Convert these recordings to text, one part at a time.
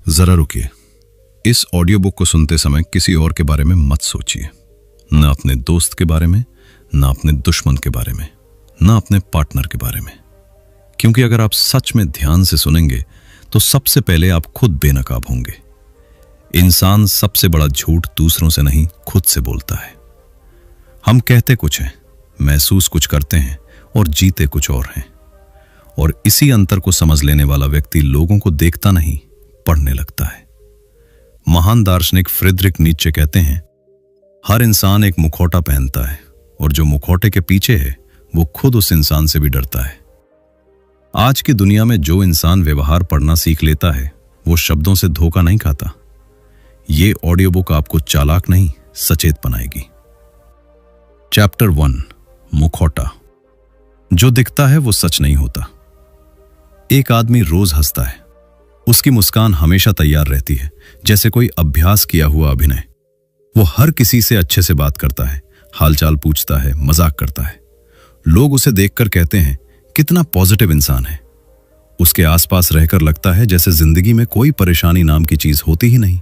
जरा रुकिए। इस ऑडियो बुक को सुनते समय किसी और के बारे में मत सोचिए, ना अपने दोस्त के बारे में, ना अपने दुश्मन के बारे में, ना अपने पार्टनर के बारे में। क्योंकि अगर आप सच में ध्यान से सुनेंगे तो सबसे पहले आप खुद बेनकाब होंगे। इंसान सबसे बड़ा झूठ दूसरों से नहीं, खुद से बोलता है। हम कहते कुछ हैं, महसूस कुछ करते हैं और जीते कुछ और हैं। और इसी अंतर को समझ लेने वाला व्यक्ति लोगों को देखता नहीं, पढ़ने लगता है। महान दार्शनिक फ्रीडरिक नीत्शे कहते हैं, हर इंसान एक मुखौटा पहनता है और जो मुखौटे के पीछे है वो खुद उस इंसान से भी डरता है। आज की दुनिया में जो इंसान व्यवहार पढ़ना सीख लेता है वो शब्दों से धोखा नहीं खाता। ये ऑडियो बुक आपको चालाक नहीं, सचेत बनाएगी। चैप्टर 1, मुखौटा। जो दिखता है वो सच नहीं होता। एक आदमी रोज हंसता है। उसकी मुस्कान हमेशा तैयार रहती है, जैसे कोई अभ्यास किया हुआ अभिनय। वो हर किसी से अच्छे से बात करता है, हालचाल पूछता है, मजाक करता है। लोग उसे देखकर कहते हैं, कितना पॉजिटिव इंसान है। उसके आसपास रहकर लगता है जैसे जिंदगी में कोई परेशानी नाम की चीज होती ही नहीं।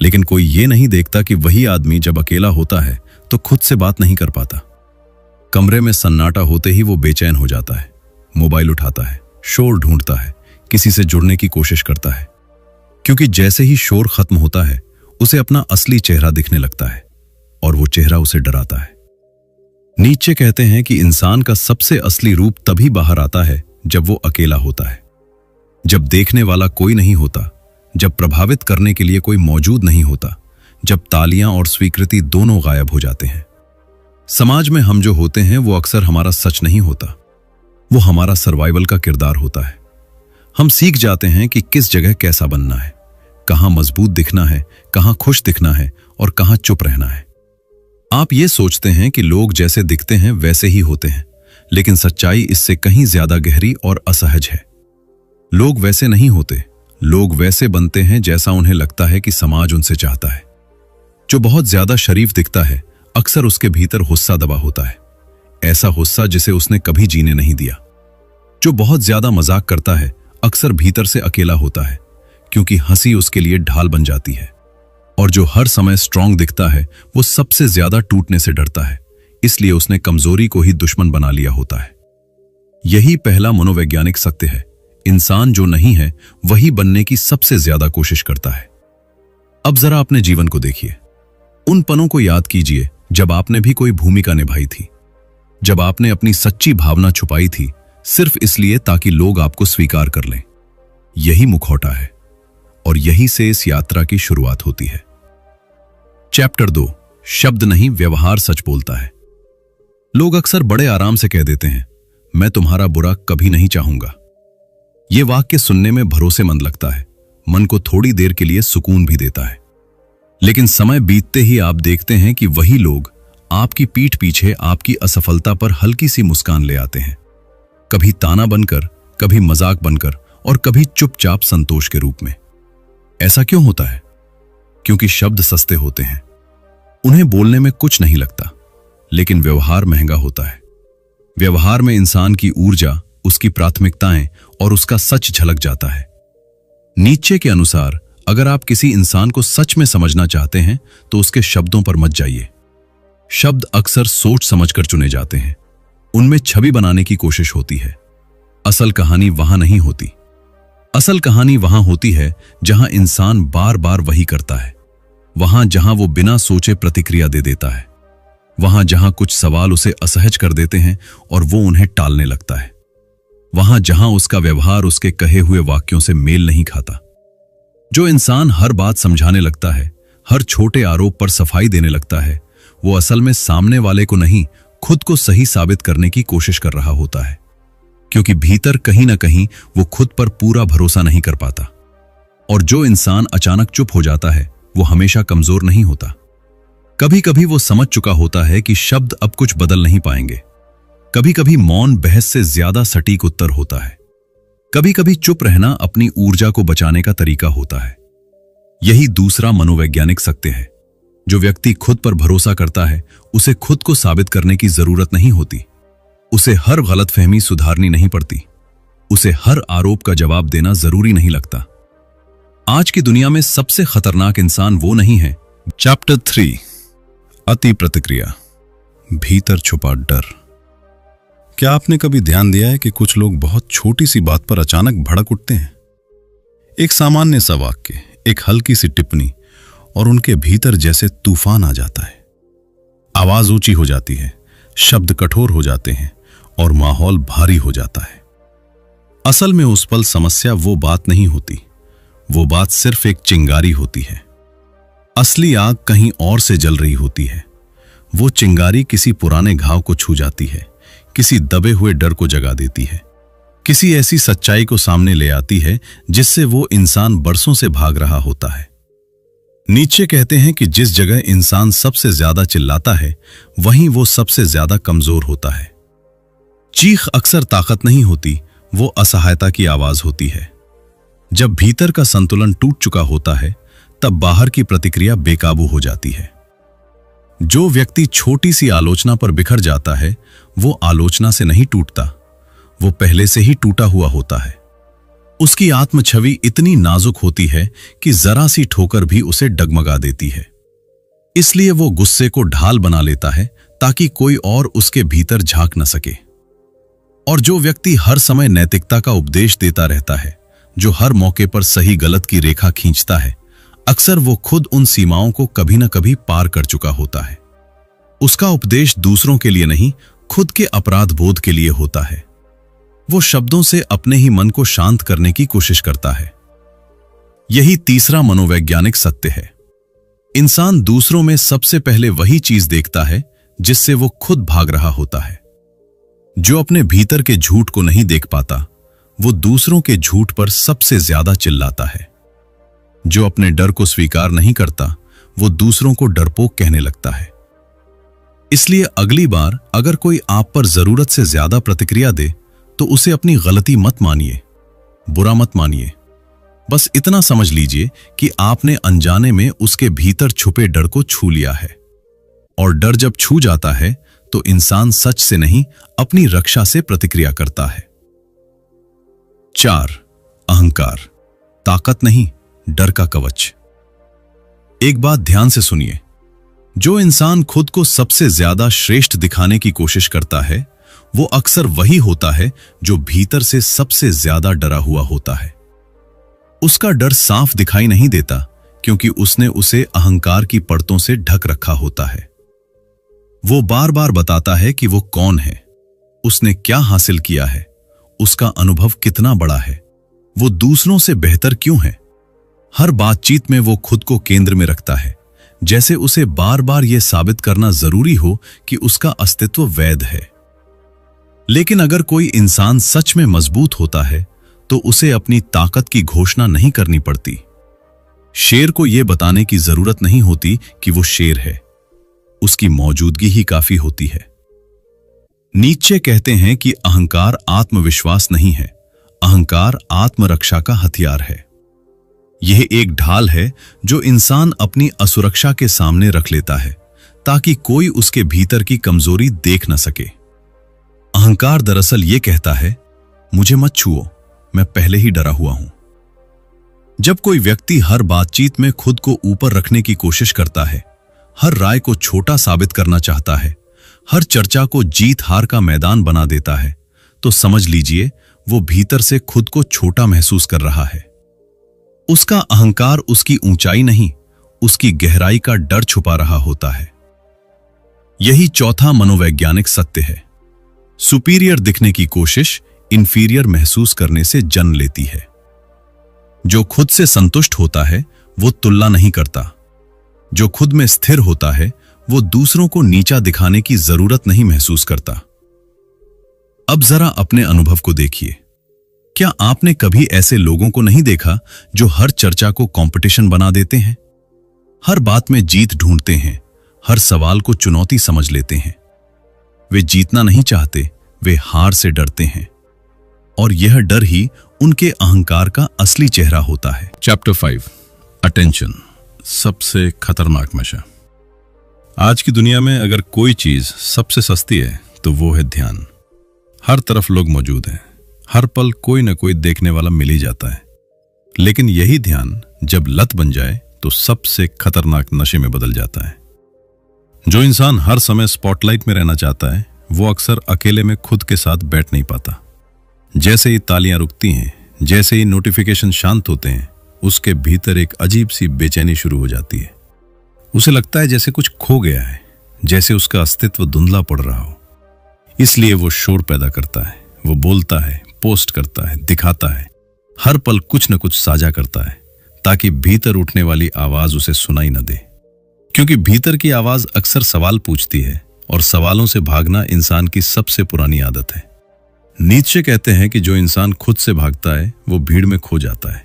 लेकिन कोई ये नहीं देखता कि वही आदमी जब अकेला होता है तो खुद से बात नहीं कर पाता। कमरे में सन्नाटा होते ही वो बेचैन हो जाता है, मोबाइल उठाता है, शोर ढूंढता है, किसी से जुड़ने की कोशिश करता है। क्योंकि जैसे ही शोर खत्म होता है उसे अपना असली चेहरा दिखने लगता है और वो चेहरा उसे डराता है। नीत्शे कहते हैं कि इंसान का सबसे असली रूप तभी बाहर आता है जब वो अकेला होता है, जब देखने वाला कोई नहीं होता, जब प्रभावित करने के लिए कोई मौजूद नहीं होता, जब तालियां और स्वीकृति दोनों गायब हो जाते हैं। समाज में हम जो होते हैं वो अक्सर हमारा सच नहीं होता, वो हमारा सर्वाइवल का किरदार होता है। हम सीख जाते हैं कि किस जगह कैसा बनना है, कहां मजबूत दिखना है, कहां खुश दिखना है और कहां चुप रहना है। आप ये सोचते हैं कि लोग जैसे दिखते हैं वैसे ही होते हैं, लेकिन सच्चाई इससे कहीं ज्यादा गहरी और असहज है। लोग वैसे नहीं होते, लोग वैसे बनते हैं जैसा उन्हें लगता है कि समाज उनसे चाहता है। जो बहुत ज्यादा शरीफ दिखता है अक्सर उसके भीतर गुस्सा दबा होता है, ऐसा गुस्सा जिसे उसने कभी जीने नहीं दिया। जो बहुत ज्यादा मजाक करता है अक्सर भीतर से अकेला होता है, क्योंकि हंसी उसके लिए ढाल बन जाती है। और जो हर समय स्ट्रांग दिखता है वो सबसे ज्यादा टूटने से डरता है, इसलिए उसने कमजोरी को ही दुश्मन बना लिया होता है। यही पहला मनोवैज्ञानिक सत्य है। इंसान जो नहीं है वही बनने की सबसे ज्यादा कोशिश करता है। अब जरा अपने जीवन को देखिए। उन पलों को याद कीजिए जब आपने भी कोई भूमिका निभाई थी, जब आपने अपनी सच्ची भावना छुपाई थी सिर्फ इसलिए ताकि लोग आपको स्वीकार कर लें। यही मुखौटा है और यही से इस यात्रा की शुरुआत होती है। चैप्टर 2, शब्द नहीं व्यवहार सच बोलता है। लोग अक्सर बड़े आराम से कह देते हैं, मैं तुम्हारा बुरा कभी नहीं चाहूंगा। यह वाक्य सुनने में भरोसेमंद लगता है, मन को थोड़ी देर के लिए सुकून भी देता है। लेकिन समय बीतते ही आप देखते हैं कि वही लोग आपकी पीठ पीछे आपकी असफलता पर हल्की सी मुस्कान ले आते हैं, कभी ताना बनकर, कभी मजाक बनकर और कभी चुपचाप संतोष के रूप में। ऐसा क्यों होता है? क्योंकि शब्द सस्ते होते हैं, उन्हें बोलने में कुछ नहीं लगता, लेकिन व्यवहार महंगा होता है। व्यवहार में इंसान की ऊर्जा, उसकी प्राथमिकताएं और उसका सच झलक जाता है। नीत्शे के अनुसार अगर आप किसी इंसान को सच में समझना चाहते हैं तो उसके शब्दों पर मत जाइए। शब्द अक्सर सोच समझकर चुने जाते हैं, उनमें छवि बनाने की कोशिश होती है। असल कहानी वहां नहीं होती। असल कहानी वहां होती है जहां इंसान बार बार वही करता है, वहां जहां वो बिना सोचे प्रतिक्रिया दे देता है, वहां जहां कुछ सवाल उसे असहज कर देते हैं और वो उन्हें टालने लगता है, वहां जहां उसका व्यवहार उसके कहे हुए वाक्यों से मेल नहीं खाता। जो इंसान हर बात समझाने लगता है, हर छोटे आरोप पर सफाई देने लगता है, वो असल में सामने वाले को नहीं, खुद को सही साबित करने की कोशिश कर रहा होता है। क्योंकि भीतर कहीं ना कहीं वो खुद पर पूरा भरोसा नहीं कर पाता। और जो इंसान अचानक चुप हो जाता है वो हमेशा कमजोर नहीं होता। कभी कभी वो समझ चुका होता है कि शब्द अब कुछ बदल नहीं पाएंगे। कभी कभी मौन बहस से ज्यादा सटीक उत्तर होता है। कभी कभी चुप रहना अपनी ऊर्जा को बचाने का तरीका होता है। यही दूसरा मनोवैज्ञानिक सत्य है। जो व्यक्ति खुद पर भरोसा करता है उसे खुद को साबित करने की जरूरत नहीं होती। उसे हर गलतफहमी सुधारनी नहीं पड़ती। उसे हर आरोप का जवाब देना जरूरी नहीं लगता। आज की दुनिया में सबसे खतरनाक इंसान वो नहीं है। चैप्टर 3, अति प्रतिक्रिया, भीतर छुपा डर। क्या आपने कभी ध्यान दिया है कि कुछ लोग बहुत छोटी सी बात पर अचानक भड़क उठते हैं? एक सामान्य सा वाक्य, एक हल्की सी टिप्पणी, और उनके भीतर जैसे तूफान आ जाता है। आवाज ऊंची हो जाती है, शब्द कठोर हो जाते हैं और माहौल भारी हो जाता है। असल में उस पल समस्या वो बात नहीं होती, वो बात सिर्फ एक चिंगारी होती है। असली आग कहीं और से जल रही होती है। वो चिंगारी किसी पुराने घाव को छू जाती है, किसी दबे हुए डर को जगा देती है, किसी ऐसी सच्चाई को सामने ले आती है जिससे वो इंसान बरसों से भाग रहा होता है। नीचे कहते हैं कि जिस जगह इंसान सबसे ज्यादा चिल्लाता है, वहीं वो सबसे ज्यादा कमजोर होता है। चीख अक्सर ताकत नहीं होती, वो असहायता की आवाज होती है। जब भीतर का संतुलन टूट चुका होता है, तब बाहर की प्रतिक्रिया बेकाबू हो जाती है। जो व्यक्ति छोटी सी आलोचना पर बिखर जाता है, वो आलोचना से नहीं टूटता, वो पहले से ही टूटा हुआ होता है। उसकी आत्म छवि इतनी नाजुक होती है कि जरा सी ठोकर भी उसे डगमगा देती है। इसलिए वो गुस्से को ढाल बना लेता है ताकि कोई और उसके भीतर झांक न सके। और जो व्यक्ति हर समय नैतिकता का उपदेश देता रहता है, जो हर मौके पर सही गलत की रेखा खींचता है, अक्सर वो खुद उन सीमाओं को कभी न कभी पार कर चुका होता है। उसका उपदेश दूसरों के लिए नहीं, खुद के अपराध बोध के लिए होता है। वो शब्दों से अपने ही मन को शांत करने की कोशिश करता है। यही तीसरा मनोवैज्ञानिक सत्य है। इंसान दूसरों में सबसे पहले वही चीज देखता है जिससे वो खुद भाग रहा होता है। जो अपने भीतर के झूठ को नहीं देख पाता, वो दूसरों के झूठ पर सबसे ज्यादा चिल्लाता है। जो अपने डर को स्वीकार नहीं करता, वो दूसरों को डरपोक कहने लगता है। इसलिए अगली बार अगर कोई आप पर जरूरत से ज्यादा प्रतिक्रिया दे, तो उसे अपनी गलती मत मानिए, बुरा मत मानिए। बस इतना समझ लीजिए कि आपने अनजाने में उसके भीतर छुपे डर को छू लिया है। और डर जब छू जाता है, तो इंसान सच से नहीं, अपनी रक्षा से प्रतिक्रिया करता है। 4, अहंकार, ताकत नहीं, डर का कवच। एक बात ध्यान से सुनिए, जो इंसान खुद को सबसे ज्यादा श्रेष्ठ दिखाने की कोशिश करता है, वो अक्सर वही होता है जो भीतर से सबसे ज्यादा डरा हुआ होता है। उसका डर साफ दिखाई नहीं देता, क्योंकि उसने उसे अहंकार की परतों से ढक रखा होता है। वो बार बार बताता है कि वो कौन है, उसने क्या हासिल किया है, उसका अनुभव कितना बड़ा है, वो दूसरों से बेहतर क्यों है। हर बातचीत में वो खुद को केंद्र में रखता है, जैसे उसे बार बार यह साबित करना जरूरी हो कि उसका अस्तित्व वैध है। लेकिन अगर कोई इंसान सच में मजबूत होता है, तो उसे अपनी ताकत की घोषणा नहीं करनी पड़ती। शेर को यह बताने की जरूरत नहीं होती कि वो शेर है, उसकी मौजूदगी ही काफी होती है। नीचे कहते हैं कि अहंकार आत्मविश्वास नहीं है, अहंकार आत्मरक्षा का हथियार है। यह एक ढाल है जो इंसान अपनी असुरक्षा के सामने रख लेता है, ताकि कोई उसके भीतर की कमजोरी देख न सके। अहंकार दरअसल ये कहता है, मुझे मत छुओ, मैं पहले ही डरा हुआ हूं। जब कोई व्यक्ति हर बातचीत में खुद को ऊपर रखने की कोशिश करता है, हर राय को छोटा साबित करना चाहता है, हर चर्चा को जीत हार का मैदान बना देता है, तो समझ लीजिए वो भीतर से खुद को छोटा महसूस कर रहा है। उसका अहंकार उसकी ऊंचाई नहीं, उसकी गहराई का डर छुपा रहा होता है। यही चौथा मनोवैज्ञानिक सत्य है। सुपीरियर दिखने की कोशिश इंफीरियर महसूस करने से जन्म लेती है। जो खुद से संतुष्ट होता है, वो तुलना नहीं करता। जो खुद में स्थिर होता है, वो दूसरों को नीचा दिखाने की जरूरत नहीं महसूस करता। अब जरा अपने अनुभव को देखिए। क्या आपने कभी ऐसे लोगों को नहीं देखा जो हर चर्चा को कंपटीशन बना देते हैं, हर बात में जीत ढूंढते हैं, हर सवाल को चुनौती समझ लेते हैं? वे जीतना नहीं चाहते, वे हार से डरते हैं, और यह डर ही उनके अहंकार का असली चेहरा होता है। चैप्टर 5, अटेंशन, सबसे खतरनाक नशा। आज की दुनिया में अगर कोई चीज सबसे सस्ती है तो वो है ध्यान। हर तरफ लोग मौजूद हैं, हर पल कोई न कोई देखने वाला मिल ही जाता है, लेकिन यही ध्यान जब लत बन जाए तो सबसे खतरनाक नशे में बदल जाता है। जो इंसान हर समय स्पॉटलाइट में रहना चाहता है वो अक्सर अकेले में खुद के साथ बैठ नहीं पाता। जैसे ही तालियां रुकती हैं, जैसे ही नोटिफिकेशन शांत होते हैं, उसके भीतर एक अजीब सी बेचैनी शुरू हो जाती है। उसे लगता है जैसे कुछ खो गया है, जैसे उसका अस्तित्व धुंधला पड़ रहा हो। इसलिए वो शोर पैदा करता है, वो बोलता है, पोस्ट करता है, दिखाता है, हर पल कुछ न कुछ साझा करता है ताकि भीतर उठने वाली आवाज उसे सुनाई न दे। क्योंकि भीतर की आवाज अक्सर सवाल पूछती है और सवालों से भागना इंसान की सबसे पुरानी आदत है। नीत्शे कहते हैं कि जो इंसान खुद से भागता है वो भीड़ में खो जाता है।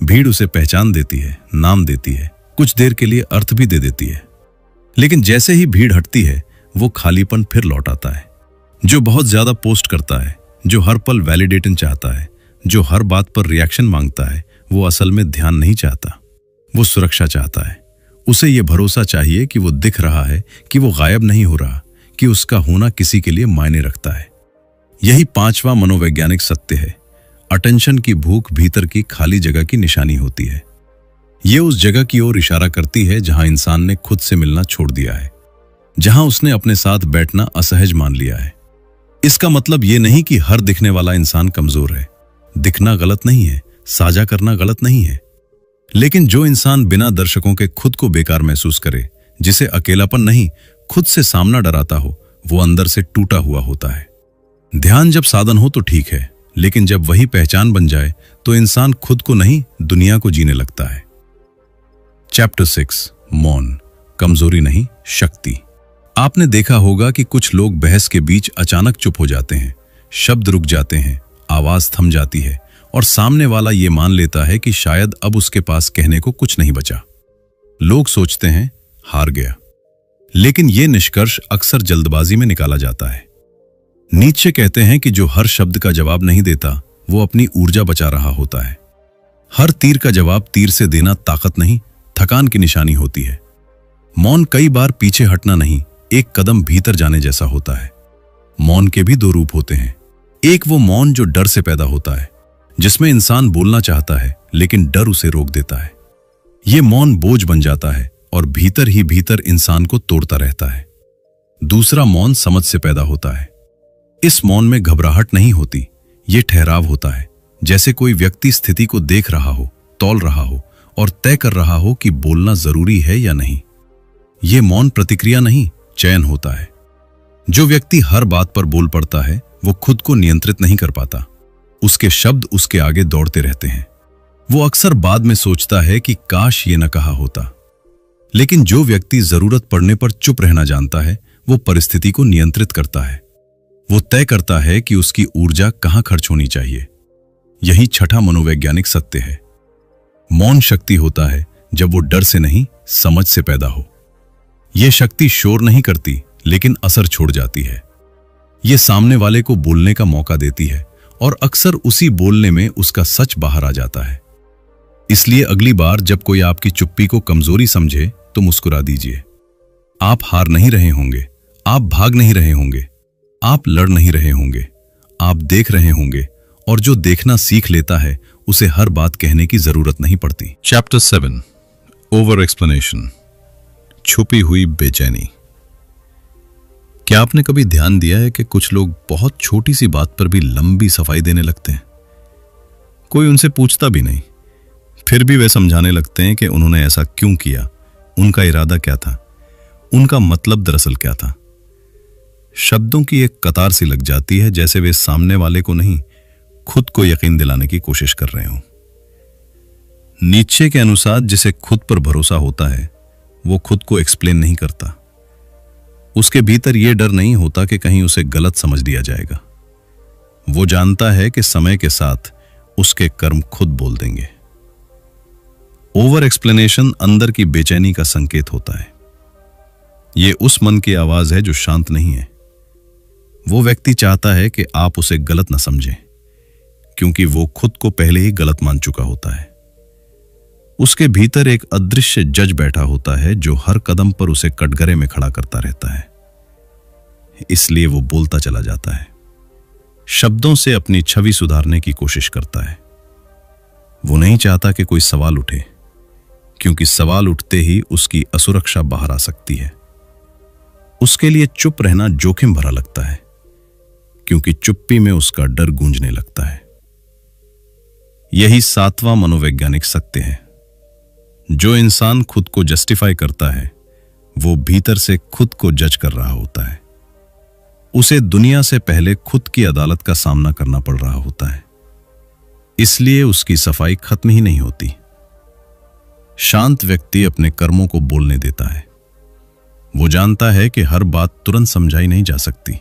भीड़ उसे पहचान देती है, नाम देती है, कुछ देर के लिए अर्थ भी दे देती है, लेकिन जैसे ही भीड़ हटती है वो खालीपन फिर लौट आता है। जो बहुत ज्यादा पोस्ट करता है, जो हर पल वैलिडेशन चाहता है, जो हर बात पर रिएक्शन मांगता है, वो असल में ध्यान नहीं चाहता, वो सुरक्षा चाहता है। उसे ये भरोसा चाहिए कि वो दिख रहा है, कि वो गायब नहीं हो रहा, कि उसका होना किसी के लिए मायने रखता है। यही 5वां मनोवैज्ञानिक सत्य है। अटेंशन की भूख भीतर की खाली जगह की निशानी होती है। ये उस जगह की ओर इशारा करती है जहां इंसान ने खुद से मिलना छोड़ दिया है, जहां उसने अपने साथ बैठना असहज मान लिया है। इसका मतलब ये नहीं कि हर दिखने वाला इंसान कमजोर है। दिखना गलत नहीं है, साझा करना गलत नहीं है, लेकिन जो इंसान बिना दर्शकों के खुद को बेकार महसूस करे, जिसे अकेलापन नहीं खुद से सामना डराता हो, वो अंदर से टूटा हुआ होता है। ध्यान जब साधन हो तो ठीक है, लेकिन जब वही पहचान बन जाए तो इंसान खुद को नहीं दुनिया को जीने लगता है। चैप्टर 6 मौन, कमजोरी नहीं शक्ति। आपने देखा होगा कि कुछ लोग बहस के बीच अचानक चुप हो जाते हैं, शब्द रुक जाते हैं, आवाज थम जाती है और सामने वाला ये मान लेता है कि शायद अब उसके पास कहने को कुछ नहीं बचा। लोग सोचते हैं हार गया, लेकिन यह निष्कर्ष अक्सर जल्दबाजी में निकाला जाता है। नीत्शे कहते हैं कि जो हर शब्द का जवाब नहीं देता वो अपनी ऊर्जा बचा रहा होता है। हर तीर का जवाब तीर से देना ताकत नहीं, थकान की निशानी होती है। मौन कई बार पीछे हटना नहीं, एक कदम भीतर जाने जैसा होता है। मौन के भी 2 रूप होते हैं। एक वो मौन जो डर से पैदा होता है, जिसमें इंसान बोलना चाहता है लेकिन डर उसे रोक देता है। ये मौन बोझ बन जाता है और भीतर ही भीतर इंसान को तोड़ता रहता है। दूसरा मौन समझ से पैदा होता है। इस मौन में घबराहट नहीं होती, ये ठहराव होता है, जैसे कोई व्यक्ति स्थिति को देख रहा हो, तौल रहा हो और तय कर रहा हो कि बोलना जरूरी है या नहीं। ये मौन प्रतिक्रिया नहीं, चयन होता है। जो व्यक्ति हर बात पर बोल पड़ता है वो खुद को नियंत्रित नहीं कर पाता। उसके शब्द उसके आगे दौड़ते रहते हैं। वो अक्सर बाद में सोचता है कि काश ये न कहा होता। लेकिन जो व्यक्ति जरूरत पड़ने पर चुप रहना जानता है वो परिस्थिति को नियंत्रित करता है। वो तय करता है कि उसकी ऊर्जा कहां खर्च होनी चाहिए। यही छठा मनोवैज्ञानिक सत्य है। मौन शक्ति होता है जब वो डर से नहीं समझ से पैदा हो। यह शक्ति शोर नहीं करती लेकिन असर छोड़ जाती है। ये सामने वाले को बोलने का मौका देती है और अक्सर उसी बोलने में उसका सच बाहर आ जाता है। इसलिए अगली बार जब कोई आपकी चुप्पी को कमजोरी समझे तो मुस्कुरा दीजिए। आप हार नहीं रहे होंगे, आप भाग नहीं रहे होंगे, आप लड़ नहीं रहे होंगे, आप देख रहे होंगे और जो देखना सीख लेता है उसे हर बात कहने की जरूरत नहीं पड़ती। चैप्टर 7 ओवर एक्सप्लेनेशन, छुपी हुई बेचैनी। क्या आपने कभी ध्यान दिया है कि कुछ लोग बहुत छोटी सी बात पर भी लंबी सफाई देने लगते हैं? कोई उनसे पूछता भी नहीं, फिर भी वे समझाने लगते हैं कि उन्होंने ऐसा क्यों किया, उनका इरादा क्या था, उनका मतलब दरअसल क्या था। शब्दों की एक कतार सी लग जाती है, जैसे वे सामने वाले को नहीं खुद को यकीन दिलाने की कोशिश कर रहे हों। नीत्शे के अनुसार जिसे खुद पर भरोसा होता है वो खुद को एक्सप्लेन नहीं करता। उसके भीतर यह डर नहीं होता कि कहीं उसे गलत समझ लिया जाएगा। वो जानता है कि समय के साथ उसके कर्म खुद बोल देंगे। ओवर एक्सप्लेनेशन अंदर की बेचैनी का संकेत होता है। यह उस मन की आवाज है जो शांत नहीं है। वो व्यक्ति चाहता है कि आप उसे गलत न समझें, क्योंकि वो खुद को पहले ही गलत मान चुका होता है। उसके भीतर एक अदृश्य जज बैठा होता है जो हर कदम पर उसे कटघरे में खड़ा करता रहता है। इसलिए वो बोलता चला जाता है, शब्दों से अपनी छवि सुधारने की कोशिश करता है। वो नहीं चाहता कि कोई सवाल उठे, क्योंकि सवाल उठते ही उसकी असुरक्षा बाहर आ सकती है। उसके लिए चुप रहना जोखिम भरा लगता है, क्योंकि चुप्पी में उसका डर गूंजने लगता है। यही 7वां मनोवैज्ञानिक सत्य है। जो इंसान खुद को जस्टिफाई करता है, वो भीतर से खुद को जज कर रहा होता है। उसे दुनिया से पहले खुद की अदालत का सामना करना पड़ रहा होता है, इसलिए उसकी सफाई खत्म ही नहीं होती। शांत व्यक्ति अपने कर्मों को बोलने देता है। वो जानता है कि हर बात तुरंत समझाई नहीं जा सकती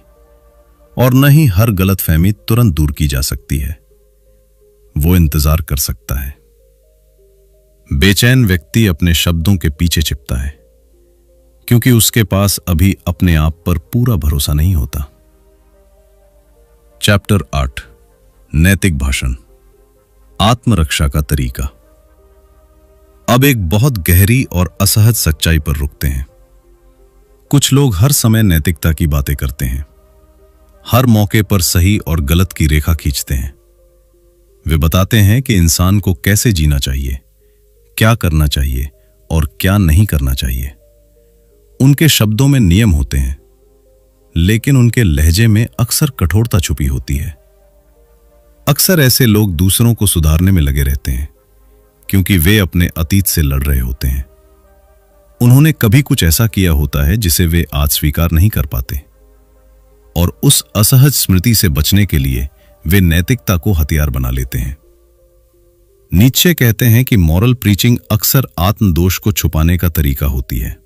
और न ही हर गलतफहमी तुरंत दूर की जा सकती है। वो इंतजार कर सकता है। बेचैन व्यक्ति अपने शब्दों के पीछे छिपता है, क्योंकि उसके पास अभी अपने आप पर पूरा भरोसा नहीं होता। चैप्टर 8, नैतिक भाषण, आत्मरक्षा का तरीका। अब एक बहुत गहरी और असहज सच्चाई पर रुकते हैं। कुछ लोग हर समय नैतिकता की बातें करते हैं, हर मौके पर सही और गलत की रेखा खींचते हैं। वे बताते हैं कि इंसान को कैसे जीना चाहिए, क्या करना चाहिए और क्या नहीं करना चाहिए। उनके शब्दों में नियम होते हैं, लेकिन उनके लहजे में अक्सर कठोरता छुपी होती है। अक्सर ऐसे लोग दूसरों को सुधारने में लगे रहते हैं, क्योंकि वे अपने अतीत से लड़ रहे होते हैं। उन्होंने कभी कुछ ऐसा किया होता है जिसे वे आज स्वीकार नहीं कर पाते, और उस असहज स्मृति से बचने के लिए वे नैतिकता को हथियार बना लेते हैं। नीत्शे कहते हैं कि मॉरल प्रीचिंग अक्सर आत्मदोष को छुपाने का तरीका होती है।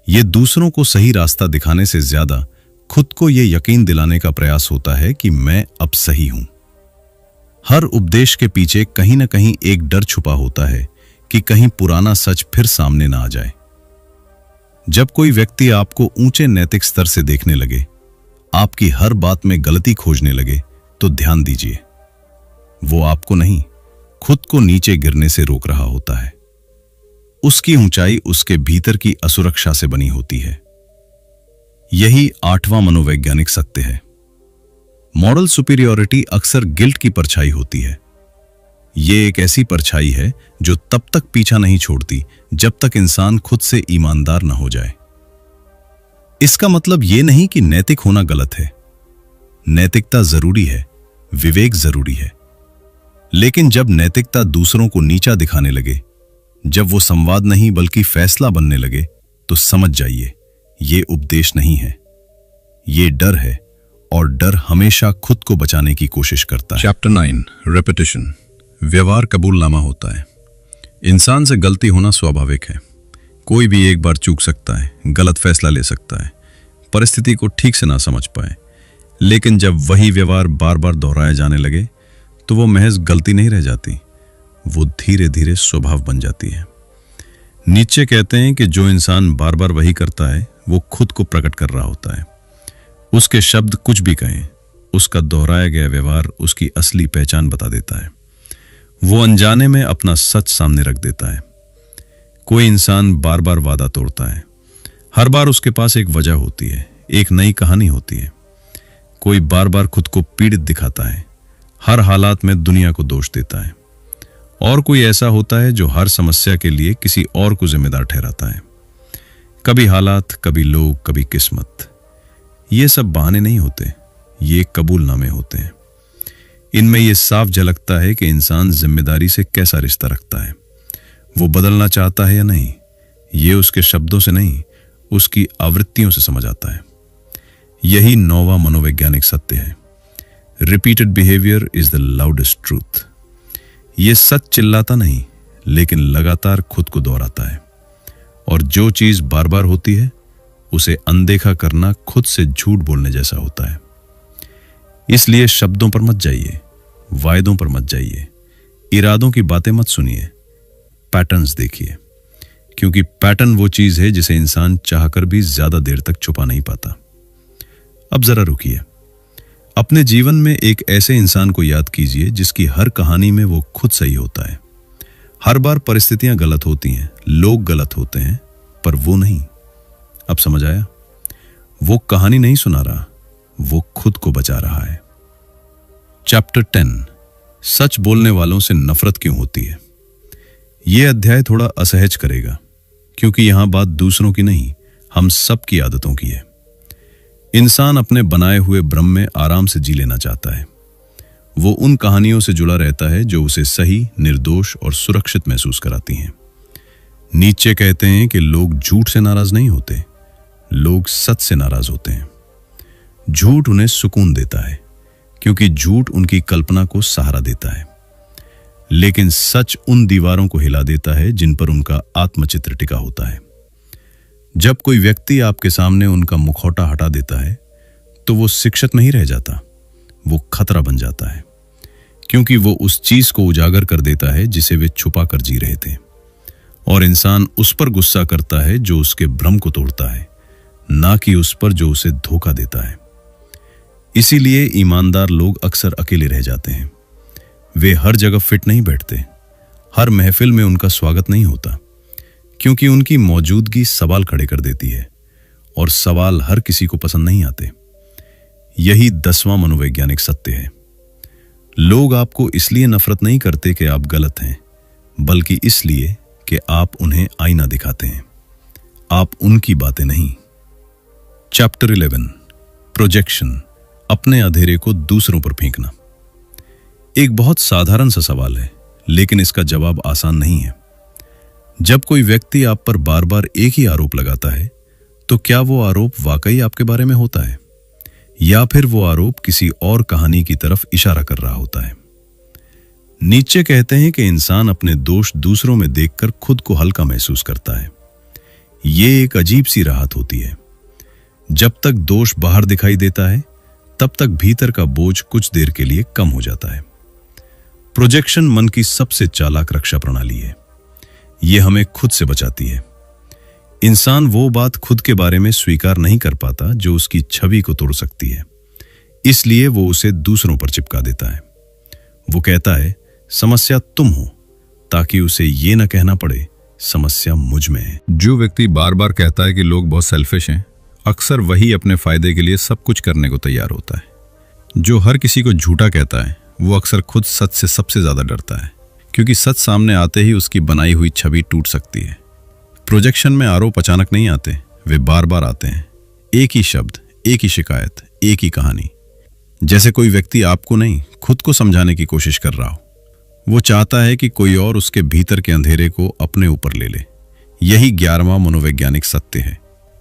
यह दूसरों को सही रास्ता दिखाने से ज्यादा खुद को यह यकीन दिलाने का प्रयास होता है कि मैं अब सही हूं। हर उपदेश के पीछे कहीं ना कहीं एक डर छुपा होता है कि कहीं पुराना सच फिर सामने ना आ जाए। जब कोई व्यक्ति आपको ऊंचे नैतिक स्तर से देखने लगे, आपकी हर बात में गलती खोजने लगे, तो ध्यान दीजिए, वो आपको नहीं, खुद को नीचे गिरने से रोक रहा होता है। उसकी ऊंचाई उसके भीतर की असुरक्षा से बनी होती है। यही 8वां मनोवैज्ञानिक सत्य है। मॉरल सुपीरियॉरिटी अक्सर गिल्ट की परछाई होती है। यह एक ऐसी परछाई है जो तब तक पीछा नहीं छोड़ती जब तक इंसान खुद से ईमानदार न हो जाए। इसका मतलब यह नहीं कि नैतिक होना गलत है। नैतिकता जरूरी है, विवेक जरूरी है, लेकिन जब नैतिकता दूसरों को नीचा दिखाने लगे, जब वो संवाद नहीं बल्कि फैसला बनने लगे, तो समझ जाइए ये उपदेश नहीं है, ये डर है, और डर हमेशा खुद को बचाने की कोशिश करता है। चैप्टर 9, रेपिटेशन, व्यवहार कबूलनामा होता है। इंसान से गलती होना स्वाभाविक है। कोई भी एक बार चूक सकता है, गलत फैसला ले सकता है, परिस्थिति को ठीक से ना समझ पाए। लेकिन जब वही व्यवहार बार बार दोहराया जाने लगे, तो वो महज गलती नहीं रह जाती, वो धीरे धीरे स्वभाव बन जाती है। नीत्शे कहते हैं कि जो इंसान बार बार वही करता है, वो खुद को प्रकट कर रहा होता है। उसके शब्द कुछ भी कहें, उसका दोहराया गया व्यवहार उसकी असली पहचान बता देता है। वो अनजाने में अपना सच सामने रख देता है। कोई इंसान बार बार वादा तोड़ता है। हर बार उसके पास एक वजह होती है, एक नई कहानी होती है। कोई बार बार खुद को पीड़ित दिखाता है, हर हालात में दुनिया को दोष देता है। और कोई ऐसा होता है जो हर समस्या के लिए किसी और को जिम्मेदार ठहराता है। कभी हालात, कभी लोग, कभी किस्मत। ये सब बहाने नहीं होते, ये कबूलनामे होते हैं। इनमें यह साफ झलकता है कि इंसान जिम्मेदारी से कैसा रिश्ता रखता है। वो बदलना चाहता है या नहीं, ये उसके शब्दों से नहीं, उसकी आवृत्तियों से समझ आता है। यही 9वां मनोवैज्ञानिक सत्य है। Repeated behaviour is the loudest truth. ये सच चिल्लाता नहीं, लेकिन लगातार खुद को दोहराता है। और जो चीज बार बार होती है, उसे अनदेखा करना खुद से झूठ बोलने जैसा होता है। इसलिए शब्दों पर मत जाइए, वायदों पर मत जाइए, इरादों की बातें मत सुनिए, पैटर्न्स देखिए, क्योंकि पैटर्न वो चीज है जिसे इंसान चाहकर भी ज्यादा देर तक छुपा नहीं पाता। अब जरा रुकिए, अपने जीवन में एक ऐसे इंसान को याद कीजिए जिसकी हर कहानी में वो खुद सही होता है। हर बार परिस्थितियां गलत होती हैं, लोग गलत होते हैं, पर वो नहीं। अब समझ आया? वो कहानी नहीं सुना रहा, वो खुद को बचा रहा है। चैप्टर 10, सच बोलने वालों से नफरत क्यों होती है। ये अध्याय थोड़ा असहज करेगा, क्योंकि यहां बात दूसरों की नहीं, हम सब की आदतों की है। इंसान अपने बनाए हुए भ्रम में आराम से जी लेना चाहता है। वो उन कहानियों से जुड़ा रहता है जो उसे सही, निर्दोष और सुरक्षित महसूस कराती हैं। नीचे कहते हैं कि लोग झूठ से नाराज नहीं होते, लोग सच से नाराज होते हैं। झूठ उन्हें सुकून देता है, क्योंकि झूठ उनकी कल्पना को सहारा देता है, लेकिन सच उन दीवारों को हिला देता है जिन पर उनका आत्मचित्र टिका होता है। जब कोई व्यक्ति आपके सामने उनका मुखौटा हटा देता है, तो वो शिक्षक नहीं रह जाता, वो खतरा बन जाता है, क्योंकि वो उस चीज को उजागर कर देता है जिसे वे छुपा कर जी रहे थे। और इंसान उस पर गुस्सा करता है जो उसके भ्रम को तोड़ता है, ना कि उस पर जो उसे धोखा देता है। इसीलिए ईमानदार लोग अक्सर अकेले रह जाते हैं। वे हर जगह फिट नहीं बैठते, हर महफिल में उनका स्वागत नहीं होता, क्योंकि उनकी मौजूदगी सवाल खड़े कर देती है, और सवाल हर किसी को पसंद नहीं आते। यही 10वां मनोवैज्ञानिक सत्य है। लोग आपको इसलिए नफरत नहीं करते कि आप गलत हैं, बल्कि इसलिए कि आप उन्हें आईना दिखाते हैं, आप उनकी बातें नहीं। चैप्टर 11, प्रोजेक्शन, अपने अंधेरे को दूसरों पर फेंकना। एक बहुत साधारण सा सवाल है, लेकिन इसका जवाब आसान नहीं है। जब कोई व्यक्ति आप पर बार बार एक ही आरोप लगाता है, तो क्या वो आरोप वाकई आपके बारे में होता है, या फिर वो आरोप किसी और कहानी की तरफ इशारा कर रहा होता है? नीचे कहते हैं कि इंसान अपने दोष दूसरों में देखकर खुद को हल्का महसूस करता है। ये एक अजीब सी राहत होती है। जब तक दोष बाहर दिखाई देता है, तब तक भीतर का बोझ कुछ देर के लिए कम हो जाता है। प्रोजेक्शन मन की सबसे चालाक रक्षा प्रणाली है। यह हमें खुद से बचाती है। इंसान वो बात खुद के बारे में स्वीकार नहीं कर पाता जो उसकी छवि को तोड़ सकती है, इसलिए वो उसे दूसरों पर चिपका देता है। वो कहता है समस्या तुम हो, ताकि उसे ये न कहना पड़े समस्या मुझ में है। जो व्यक्ति बार बार कहता है कि लोग बहुत सेल्फिश हैं, अक्सर वही अपने फायदे के लिए सब कुछ करने को तैयार होता है। जो हर किसी को झूठा कहता है, वो अक्सर खुद सच से सबसे ज्यादा डरता है, क्योंकि सच सामने आते ही उसकी बनाई हुई छवि टूट सकती है। प्रोजेक्शन में आरोप अचानक नहीं आते, वे बार बार आते हैं। एक ही शब्द, एक ही शिकायत, एक ही कहानी। जैसे कोई व्यक्ति आपको नहीं, खुद को समझाने की कोशिश कर रहा हो। वो चाहता है कि कोई और उसके भीतर के अंधेरे को अपने ऊपर ले ले। यही 11वां मनोवैज्ञानिक सत्य है।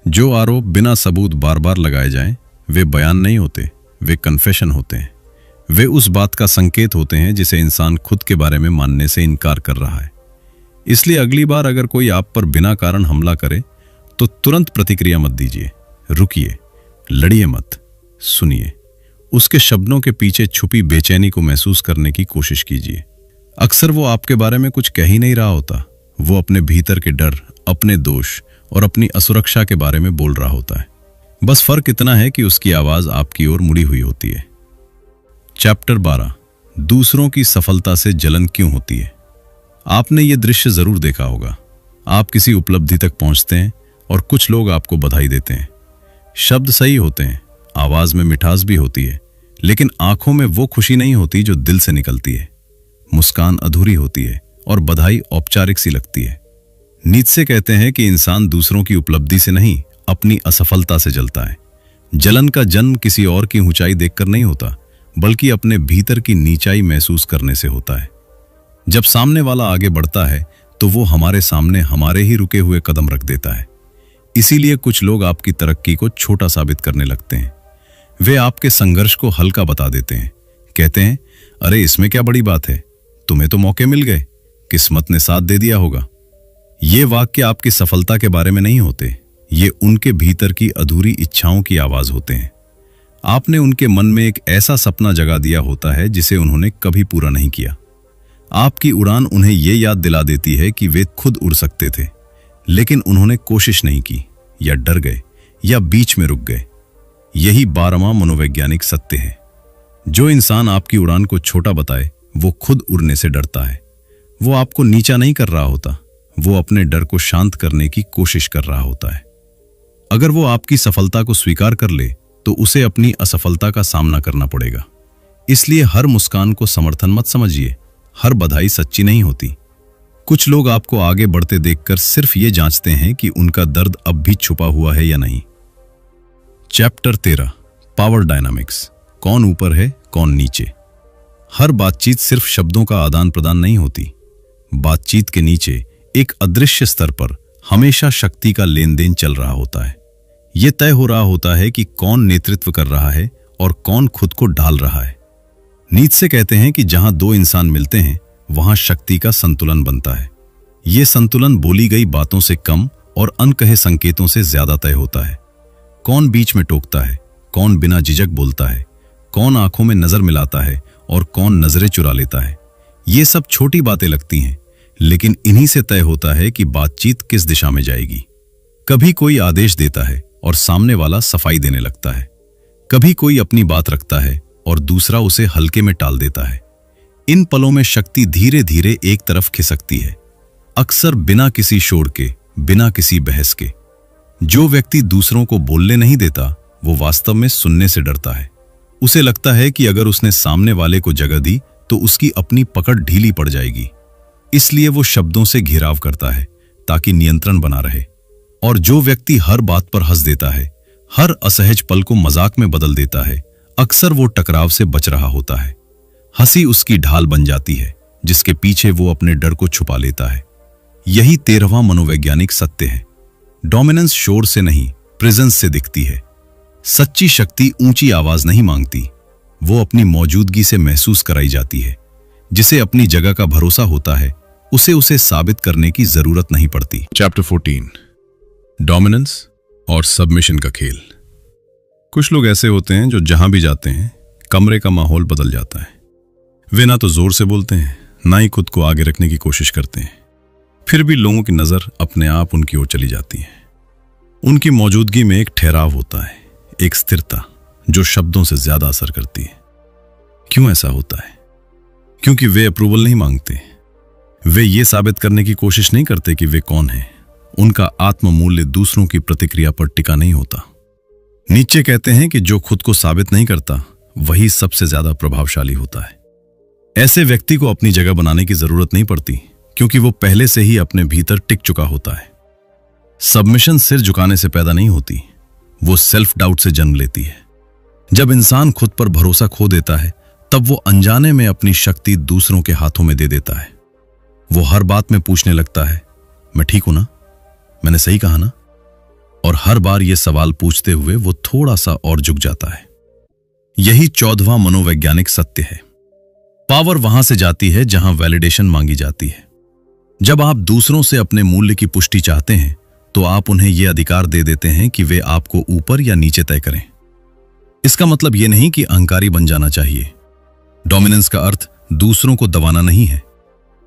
जो आरोप बिना सबूत बार बार लगाए जाएं, वे बयान नहीं होते, वे कन्फेशन होते हैं। वे उस बात का संकेत होते हैं जिसे इंसान खुद के बारे में मानने से इनकार कर रहा है। इसलिए अगली बार अगर कोई आप पर बिना कारण हमला करे, तो तुरंत प्रतिक्रिया मत दीजिए, रुकिए, लड़िए मत, सुनिए। उसके शब्दों के पीछे छुपी बेचैनी को महसूस करने की कोशिश कीजिए। अक्सर वो आपके बारे में कुछ कह ही नहीं रहा होता, वो अपने भीतर के डर, अपने दोष और अपनी असुरक्षा के बारे में बोल रहा होता है। बस फर्क इतना है कि उसकी आवाज आपकी ओर मुड़ी हुई होती है। चैप्टर 12, दूसरों की सफलता से जलन क्यों होती है। आपने ये दृश्य जरूर देखा होगा। आप किसी उपलब्धि तक पहुंचते हैं और कुछ लोग आपको बधाई देते हैं। शब्द सही होते हैं, आवाज में मिठास भी होती है, लेकिन आंखों में वो खुशी नहीं होती जो दिल से निकलती है। मुस्कान अधूरी होती है और बधाई औपचारिक सी लगती है। नीत्शे कहते हैं कि इंसान दूसरों की उपलब्धि से नहीं, अपनी असफलता से जलता है। जलन का जन्म किसी और की ऊंचाई देखकर नहीं होता, बल्कि अपने भीतर की नीचाई महसूस करने से होता है। जब सामने वाला आगे बढ़ता है, तो वो हमारे सामने हमारे ही रुके हुए कदम रख देता है। इसीलिए कुछ लोग आपकी तरक्की को छोटा साबित करने लगते हैं। वे आपके संघर्ष को हल्का बता देते हैं। कहते हैं, अरे इसमें क्या बड़ी बात है, तुम्हें तो मौके मिल गए, किस्मत ने साथ दे दिया होगा। ये वाक्य आपकी सफलता के बारे में नहीं होते, ये उनके भीतर की अधूरी इच्छाओं की आवाज होते हैं। आपने उनके मन में एक ऐसा सपना जगा दिया होता है जिसे उन्होंने कभी पूरा नहीं किया। आपकी उड़ान उन्हें यह याद दिला देती है कि वे खुद उड़ सकते थे, लेकिन उन्होंने कोशिश नहीं की, या डर गए, या बीच में रुक गए। यही 12वां मनोवैज्ञानिक सत्य है। जो इंसान आपकी उड़ान को छोटा बताए, वो खुद उड़ने से डरता है। वो आपको नीचा नहीं कर रहा होता, वो अपने डर को शांत करने की कोशिश कर रहा होता है। अगर वो आपकी सफलता को स्वीकार कर ले, तो उसे अपनी असफलता का सामना करना पड़ेगा। इसलिए हर मुस्कान को समर्थन मत समझिए, हर बधाई सच्ची नहीं होती। कुछ लोग आपको आगे बढ़ते देखकर सिर्फ ये जांचते हैं कि उनका दर्द अब भी छुपा हुआ है या नहीं। चैप्टर 13 पावर डायनामिक्स, कौन ऊपर है कौन नीचे। हर बातचीत सिर्फ शब्दों का आदान प्रदान नहीं होती। बातचीत के नीचे एक अदृश्य स्तर पर हमेशा शक्ति का लेन देन चल रहा होता है। यह तय हो रहा होता है कि कौन नेतृत्व कर रहा है और कौन खुद को ढाल रहा है। नीत्शे कहते हैं कि जहां दो इंसान मिलते हैं वहां शक्ति का संतुलन बनता है। यह संतुलन बोली गई बातों से कम और अनकहे संकेतों से ज्यादा तय होता है। कौन बीच में टोकता है, कौन बिना झिझक बोलता है, कौन आंखों में नजर मिलाता है और कौन नजरें चुरा लेता है। ये सब छोटी बातें लगती हैं, लेकिन इन्हीं से तय होता है कि बातचीत किस दिशा में जाएगी। कभी कोई आदेश देता है और सामने वाला सफाई देने लगता है। कभी कोई अपनी बात रखता है और दूसरा उसे हल्के में टाल देता है। इन पलों में शक्ति धीरे धीरे एक तरफ खिसकती है, अक्सर बिना किसी शोर के, बिना किसी बहस के। जो व्यक्ति दूसरों को बोलने नहीं देता वो वास्तव में सुनने से डरता है। उसे लगता है कि अगर उसने सामने वाले को जगह दी तो उसकी अपनी पकड़ ढीली पड़ जाएगी। इसलिए वो शब्दों से घिराव करता है ताकि नियंत्रण बना रहे। और जो व्यक्ति हर बात पर हंस देता है, हर असहज पल को मजाक में बदल देता है, अक्सर वो टकराव से बच रहा होता है। हंसी उसकी ढाल बन जाती है जिसके पीछे वो अपने डर को छुपा लेता है। यही 13वां मनोवैज्ञानिक सत्य है। डोमिनेंस शोर से नहीं, प्रेजेंस से दिखती है। सच्ची शक्ति ऊंची आवाज नहीं मांगती, वो अपनी मौजूदगी से महसूस कराई जाती है। जिसे अपनी जगह का भरोसा होता है उसे साबित करने की जरूरत नहीं पड़ती। चैप्टर 14 डोमिनेंस और सबमिशन का खेल। कुछ लोग ऐसे होते हैं जो जहां भी जाते हैं कमरे का माहौल बदल जाता है। वे ना तो जोर से बोलते हैं, ना ही खुद को आगे रखने की कोशिश करते हैं, फिर भी लोगों की नजर अपने आप उनकी ओर चली जाती है। उनकी मौजूदगी में एक ठहराव होता है, एक स्थिरता जो शब्दों से ज्यादा असर करती है। क्यों ऐसा होता है? क्योंकि वे अप्रूवल नहीं मांगते। वे ये साबित करने की कोशिश नहीं करते कि वे कौन हैं। उनका आत्ममूल्य दूसरों की प्रतिक्रिया पर टिका नहीं होता। नीत्शे कहते हैं कि जो खुद को साबित नहीं करता वही सबसे ज्यादा प्रभावशाली होता है। ऐसे व्यक्ति को अपनी जगह बनाने की जरूरत नहीं पड़ती, क्योंकि वो पहले से ही अपने भीतर टिक चुका होता है। सबमिशन सिर झुकाने से पैदा नहीं होती, वो सेल्फ डाउट से जन्म लेती है। जब इंसान खुद पर भरोसा खो देता है तब वो अनजाने में अपनी शक्ति दूसरों के हाथों में दे देता है। वो हर बात में पूछने लगता है, मैं ठीक हूं ना, मैंने सही कहा ना? और हर बार ये सवाल पूछते हुए वो थोड़ा सा और झुक जाता है। यही 14वां मनोवैज्ञानिक सत्य है। पावर वहां से जाती है जहां वैलिडेशन मांगी जाती है। जब आप दूसरों से अपने मूल्य की पुष्टि चाहते हैं तो आप उन्हें यह अधिकार दे देते हैं कि वे आपको ऊपर या नीचे तय करें। इसका मतलब यह नहीं कि अहंकारी बन जाना चाहिए। डोमिनेंस का अर्थ दूसरों को दबाना नहीं है,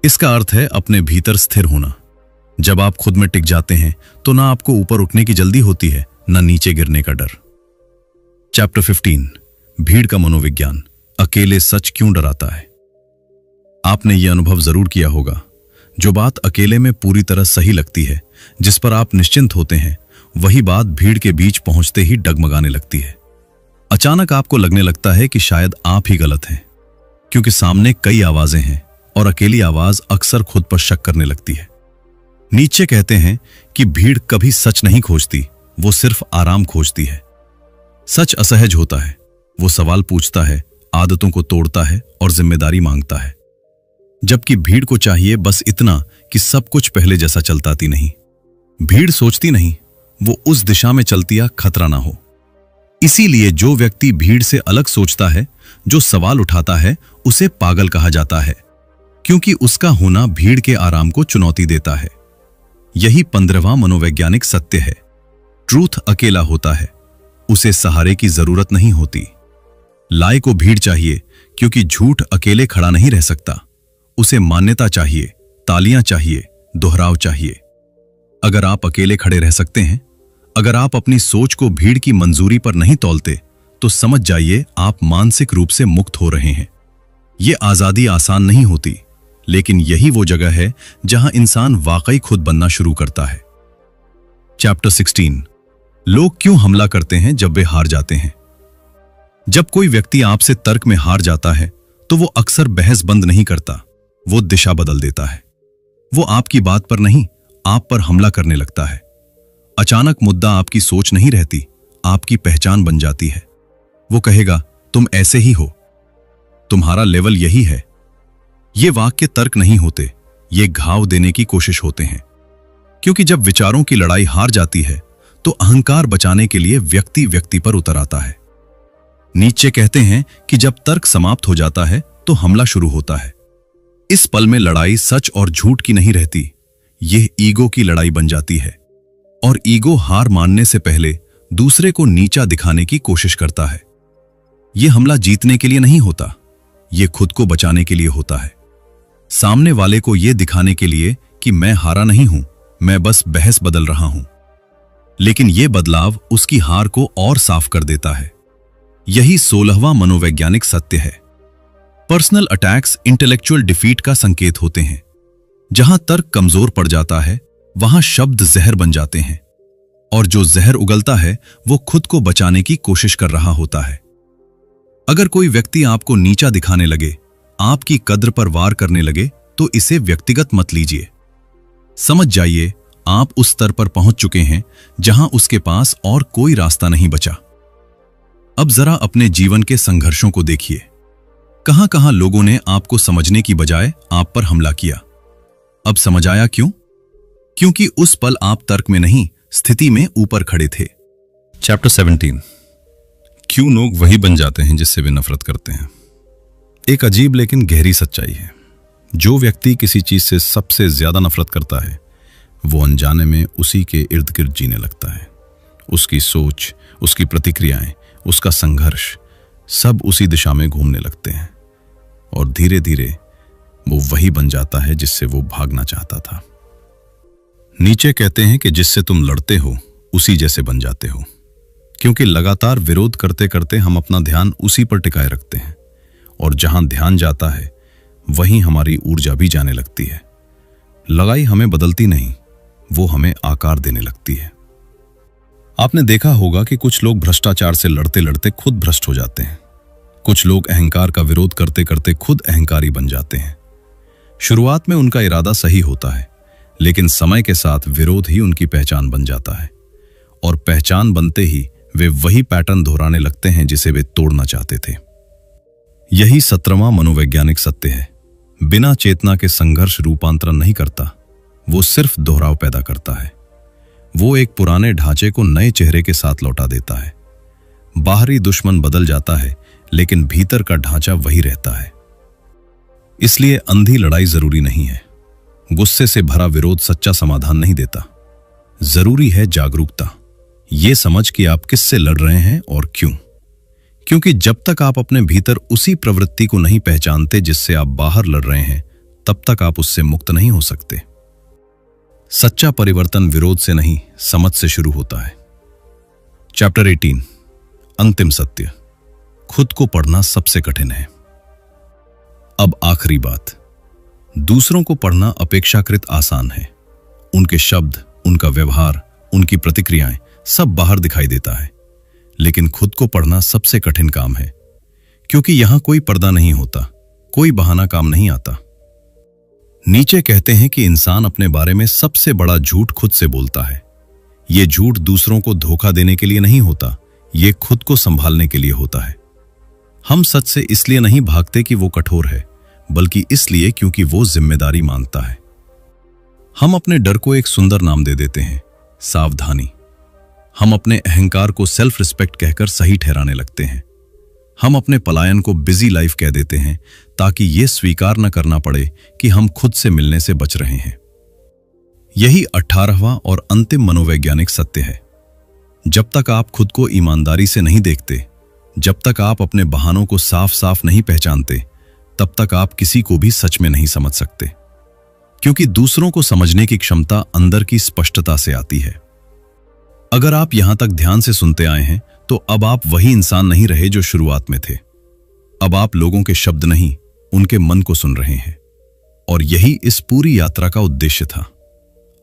इसका अर्थ है अपने भीतर स्थिर होना। जब आप खुद में टिक जाते हैं तो ना आपको ऊपर उठने की जल्दी होती है, ना नीचे गिरने का डर। चैप्टर 15 भीड़ का मनोविज्ञान, अकेले सच क्यों डराता है। आपने यह अनुभव जरूर किया होगा, जो बात अकेले में पूरी तरह सही लगती है, जिस पर आप निश्चिंत होते हैं, वही बात भीड़ के बीच पहुंचते ही डगमगाने लगती है। अचानक आपको लगने लगता है कि शायद आप ही गलत हैं, क्योंकि सामने कई आवाजें हैं और अकेली आवाज अक्सर खुद पर शक करने लगती है। नीत्शे कहते हैं कि भीड़ कभी सच नहीं खोजती, वो सिर्फ आराम खोजती है। सच असहज होता है, वो सवाल पूछता है, आदतों को तोड़ता है और जिम्मेदारी मांगता है। जबकि भीड़ को चाहिए बस इतना कि सब कुछ पहले जैसा चलता नहीं। भीड़ सोचती नहीं, वो उस दिशा में चलती या खतरा ना हो। इसीलिए जो व्यक्ति भीड़ से अलग सोचता है, जो सवाल उठाता है, उसे पागल कहा जाता है, क्योंकि उसका होना भीड़ के आराम को चुनौती देता है। यही 15वां मनोवैज्ञानिक सत्य है। ट्रूथ अकेला होता है, उसे सहारे की जरूरत नहीं होती। लाई को भीड़ चाहिए, क्योंकि झूठ अकेले खड़ा नहीं रह सकता। उसे मान्यता चाहिए, तालियां चाहिए, दोहराव चाहिए। अगर आप अकेले खड़े रह सकते हैं, अगर आप अपनी सोच को भीड़ की मंजूरी पर नहीं तौलते, तो समझ जाइए आप मानसिक रूप से मुक्त हो रहे हैं। यह आजादी आसान नहीं होती, लेकिन यही वो जगह है जहां इंसान वाकई खुद बनना शुरू करता है। चैप्टर 16 लोग क्यों हमला करते हैं जब वे हार जाते हैं। जब कोई व्यक्ति आपसे तर्क में हार जाता है तो वो अक्सर बहस बंद नहीं करता, वो दिशा बदल देता है। वो आपकी बात पर नहीं, आप पर हमला करने लगता है। अचानक मुद्दा आपकी सोच नहीं रहती, आपकी पहचान बन जाती है। वो कहेगा, तुम ऐसे ही हो, तुम्हारा लेवल यही है। ये वाक्य तर्क नहीं होते, ये घाव देने की कोशिश होते हैं। क्योंकि जब विचारों की लड़ाई हार जाती है तो अहंकार बचाने के लिए व्यक्ति व्यक्ति पर उतर आता है। नीचे कहते हैं कि जब तर्क समाप्त हो जाता है तो हमला शुरू होता है। इस पल में लड़ाई सच और झूठ की नहीं रहती, यह ईगो की लड़ाई बन जाती है। और ईगो हार मानने से पहले दूसरे को नीचा दिखाने की कोशिश करता है। यह हमला जीतने के लिए नहीं होता, यह खुद को बचाने के लिए होता है। सामने वाले को यह दिखाने के लिए कि मैं हारा नहीं हूं, मैं बस बहस बदल रहा हूं। लेकिन यह बदलाव उसकी हार को और साफ कर देता है। यही 16वां मनोवैज्ञानिक सत्य है। पर्सनल अटैक्स इंटेलेक्चुअल डिफीट का संकेत होते हैं। जहां तर्क कमजोर पड़ जाता है वहां शब्द जहर बन जाते हैं, और जो जहर उगलता है वो खुद को बचाने की कोशिश कर रहा होता है। अगर कोई व्यक्ति आपको नीचा दिखाने लगे, आपकी कद्र पर वार करने लगे, तो इसे व्यक्तिगत मत लीजिए। समझ जाइए आप उस स्तर पर पहुंच चुके हैं जहां उसके पास और कोई रास्ता नहीं बचा। अब जरा अपने जीवन के संघर्षों को देखिए। कहां कहां लोगों ने आपको समझने की बजाय आप पर हमला किया। अब समझ आया क्यों? क्योंकि उस पल आप तर्क में नहीं, स्थिति में ऊपर खड़े थे। चैप्टर 17, क्यों लोग वही बन जाते हैं जिससे वे नफरत करते हैं। एक अजीब लेकिन गहरी सच्चाई है। जो व्यक्ति किसी चीज से सबसे ज्यादा नफरत करता है वो अनजाने में उसी के इर्द गिर्द जीने लगता है। उसकी सोच, उसकी प्रतिक्रियाएं, उसका संघर्ष सब उसी दिशा में घूमने लगते हैं, और धीरे धीरे वो वही बन जाता है जिससे वो भागना चाहता था। नीचे कहते हैं कि जिससे तुम लड़ते हो उसी जैसे बन जाते हो, क्योंकि लगातार विरोध करते करते हम अपना ध्यान उसी पर टिकाए रखते हैं, और जहां ध्यान जाता है वहीं हमारी ऊर्जा भी जाने लगती है। लड़ाई हमें बदलती नहीं, वो हमें आकार देने लगती है। आपने देखा होगा कि कुछ लोग भ्रष्टाचार से लड़ते लड़ते खुद भ्रष्ट हो जाते हैं। कुछ लोग अहंकार का विरोध करते करते खुद अहंकारी बन जाते हैं। शुरुआत में उनका इरादा सही होता है, लेकिन समय के साथ विरोध ही उनकी पहचान बन जाता है, और पहचान बनते ही वे वही पैटर्न दोहराने लगते हैं जिसे वे तोड़ना चाहते थे। यही 17वां मनोवैज्ञानिक सत्य है। बिना चेतना के संघर्ष रूपांतरण नहीं करता, वो सिर्फ दोहराव पैदा करता है। वो एक पुराने ढांचे को नए चेहरे के साथ लौटा देता है। बाहरी दुश्मन बदल जाता है, लेकिन भीतर का ढांचा वही रहता है। इसलिए अंधी लड़ाई जरूरी नहीं है। गुस्से से भरा विरोध सच्चा समाधान नहीं देता। जरूरी है जागरूकता, ये समझ कि आप किससे लड़ रहे हैं और क्यों। क्योंकि जब तक आप अपने भीतर उसी प्रवृत्ति को नहीं पहचानते जिससे आप बाहर लड़ रहे हैं, तब तक आप उससे मुक्त नहीं हो सकते। सच्चा परिवर्तन विरोध से नहीं, समझ से शुरू होता है। चैप्टर 18, अंतिम सत्य, खुद को पढ़ना सबसे कठिन है। अब आखिरी बात, दूसरों को पढ़ना अपेक्षाकृत आसान है। उनके शब्द, उनका व्यवहार, उनकी प्रतिक्रियाएं सब बाहर दिखाई देता है, लेकिन खुद को पढ़ना सबसे कठिन काम है, क्योंकि यहां कोई पर्दा नहीं होता, कोई बहाना काम नहीं आता। नीचे कहते हैं कि इंसान अपने बारे में सबसे बड़ा झूठ खुद से बोलता है। यह झूठ दूसरों को धोखा देने के लिए नहीं होता, यह खुद को संभालने के लिए होता है। हम सच से इसलिए नहीं भागते कि वो कठोर है, बल्कि इसलिए क्योंकि वो जिम्मेदारी मांगता है। हम अपने डर को एक सुंदर नाम दे देते हैं, सावधानी। हम अपने अहंकार को सेल्फ रिस्पेक्ट कहकर सही ठहराने लगते हैं। हम अपने पलायन को बिजी लाइफ कह देते हैं, ताकि यह स्वीकार न करना पड़े कि हम खुद से मिलने से बच रहे हैं। यही 18वां और अंतिम मनोवैज्ञानिक सत्य है। जब तक आप खुद को ईमानदारी से नहीं देखते, जब तक आप अपने बहानों को साफ साफ नहीं पहचानते, तब तक आप किसी को भी सच में नहीं समझ सकते। क्योंकि दूसरों को समझने की क्षमता अंदर की स्पष्टता से आती है। अगर आप यहां तक ध्यान से सुनते आए हैं, तो अब आप वही इंसान नहीं रहे जो शुरुआत में थे। अब आप लोगों के शब्द नहीं, उनके मन को सुन रहे हैं। और यही इस पूरी यात्रा का उद्देश्य था,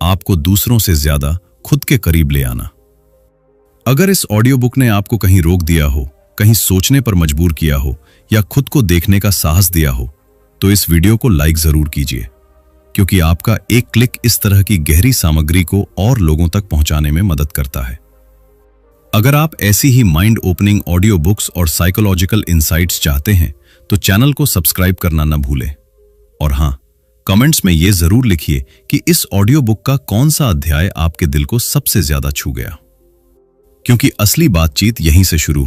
आपको दूसरों से ज्यादा खुद के करीब ले आना। अगर इस ऑडियो बुक ने आपको कहीं रोक दिया हो, कहीं सोचने पर मजबूर किया हो, या खुद को देखने का साहस दिया हो, तो इस वीडियो को लाइक जरूर कीजिए। क्योंकि आपका एक क्लिक इस तरह की गहरी सामग्री को और लोगों तक पहुंचाने में मदद करता है। अगर आप ऐसी ही माइंड ओपनिंग ऑडियो बुक्स और साइकोलॉजिकल इंसाइट्स चाहते हैं तो चैनल को सब्सक्राइब करना न भूलें। और हां, कमेंट्स में यह जरूर लिखिए कि इस ऑडियो बुक का कौन सा अध्याय आपके दिल को सबसे ज्यादा छू गया, क्योंकि असली बातचीत यहीं से शुरू